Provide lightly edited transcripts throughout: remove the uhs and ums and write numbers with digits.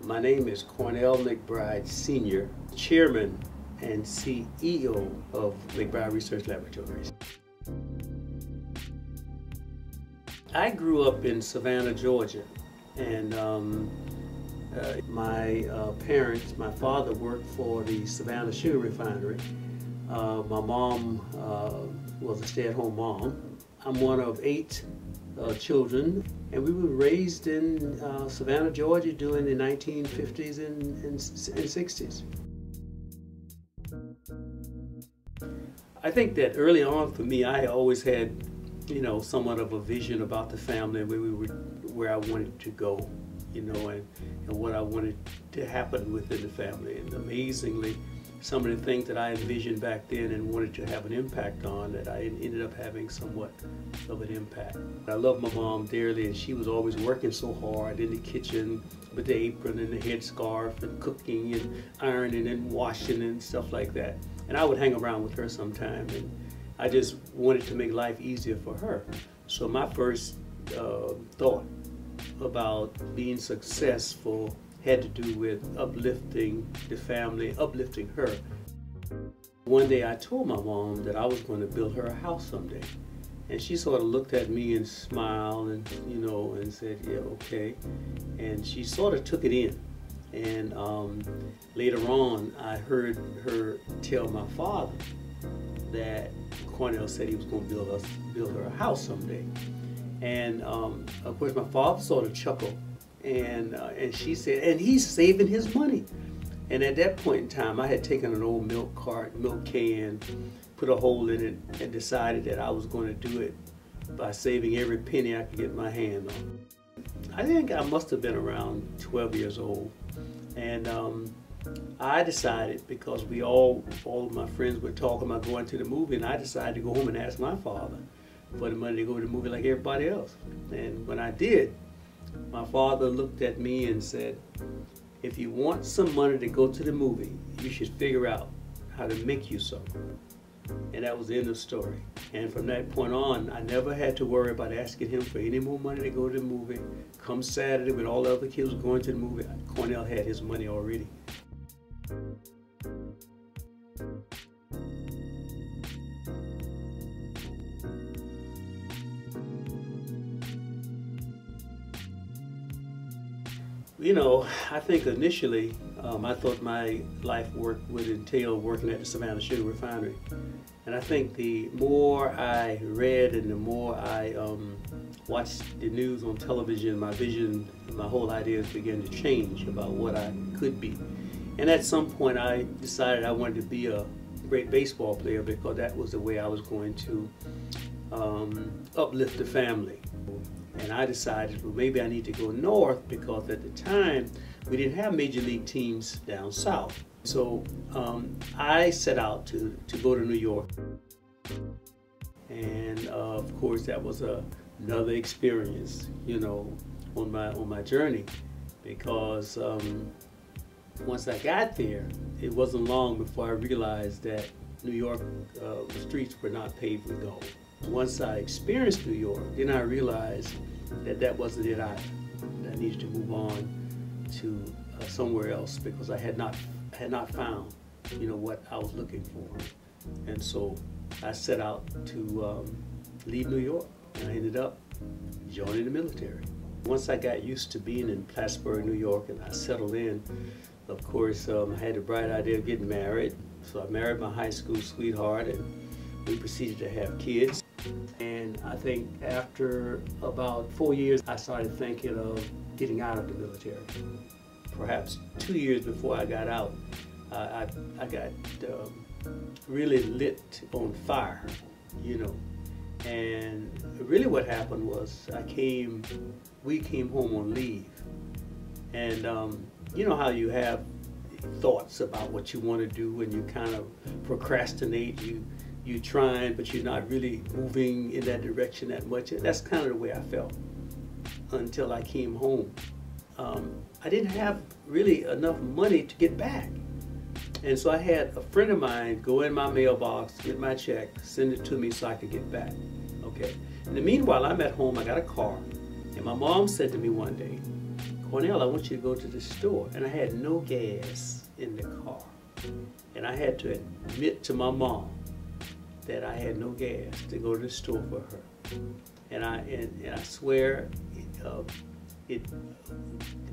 My name is Cornell McBride, Sr., Chairman and CEO of McBride Research Laboratories. I grew up in Savannah, Georgia, and my parents, my father worked for the Savannah sugar refinery. My mom was a stay-at-home mom. I'm one of 8 children, and we were raised in Savannah, Georgia during the 1950s and 60s. I think that early on for me, I always had, somewhat of a vision about the family and where I wanted to go, and what I wanted to happen within the family. And amazingly, some of the things that I envisioned back then and wanted to have an impact on, that I ended up having somewhat of an impact. I love my mom dearly, and she was always working so hard in the kitchen with the apron and the headscarf and cooking and ironing and washing and stuff like that. And I would hang around with her sometime, and I just wanted to make life easier for her. So my first thought about being successful had to do with uplifting the family, uplifting her. One day I told my mom that I was going to build her a house someday. And she sort of looked at me and smiled and, and said, yeah, okay. And she sort of took it in. And later on, I heard her tell my father that Cornell said he was going to build her a house someday. And of course, my father sort of chuckled. And she said, and he's saving his money. And at that point in time, I had taken an old milk can, put a hole in it, and decided that I was going to do it by saving every penny I could get my hand on. I think I must have been around 12 years old. And I decided, because all of my friends were talking about going to the movie, and I decided to go home and ask my father for the money to go to the movie like everybody else. And when I did, my father looked at me and said, if you want some money to go to the movie, you should figure out how to make you some. And that was the end of the story. And from that point on, I never had to worry about asking him for any more money to go to the movie. Come Saturday, when all the other kids were going to the movie, Cornell had his money already. I think initially I thought my life work would entail working at the Savannah sugar refinery. And I think the more I read and the more I watched the news on television, my vision, my whole ideas began to change about what I could be. And at some point I decided I wanted to be a great baseball player, because that was the way I was going to uplift the family. And I decided, well, maybe I need to go north, because at the time we didn't have major league teams down south. So I set out to go to New York. And of course that was another experience, on my journey, because once I got there, it wasn't long before I realized that New York streets were not paved with gold. Once I experienced New York, then I realized that that wasn't it either. I needed to move on to somewhere else, because I had not found, what I was looking for. And so I set out to leave New York, and I ended up joining the military. Once I got used to being in Plattsburgh, New York, and I settled in, of course, I had the bright idea of getting married. So I married my high school sweetheart, and we proceeded to have kids. And I think after about 4 years, I started thinking of getting out of the military. Perhaps 2 years before I got out, I got really lit on fire, And really what happened was we came home on leave. And you know how you have thoughts about what you want to do, and you kind of procrastinate, you're trying, but you're not really moving in that direction that much. That's kind of the way I felt until I came home. I didn't have really enough money to get back. And so I had a friend of mine go in my mailbox, get my check, send it to me so I could get back. Okay. In the meanwhile, I'm at home, I got a car, and my mom said to me one day, Cornell, I want you to go to the store. And I had no gas in the car. And I had to admit to my mom that I had no gas to go to the store for her. And I swear,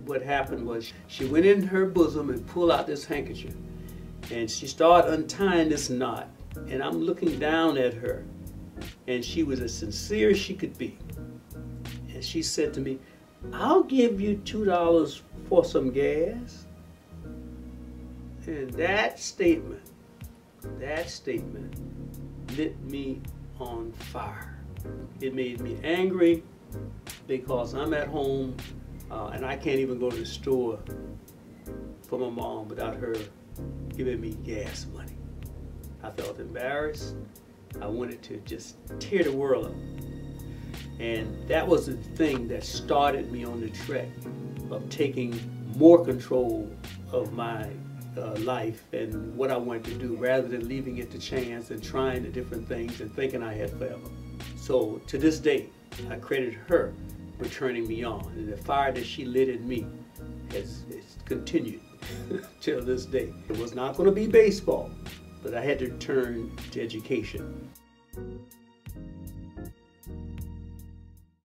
what happened was she went in her bosom and pulled out this handkerchief. And she started untying this knot. And I'm looking down at her. And she was as sincere as she could be. And she said to me, "I'll give you $2 for some gas." And that statement lit me on fire. It made me angry because I'm at home and I can't even go to the store for my mom without her giving me gas money. I felt embarrassed. I wanted to just tear the world up. And that was the thing that started me on the trek of taking more control of my life and what I wanted to do, rather than leaving it to chance and trying the different things and thinking I had forever. So to this day, I credit her for turning me on, and the fire that she lit in me has continued till this day. It was not going to be baseball, but I had to turn to education.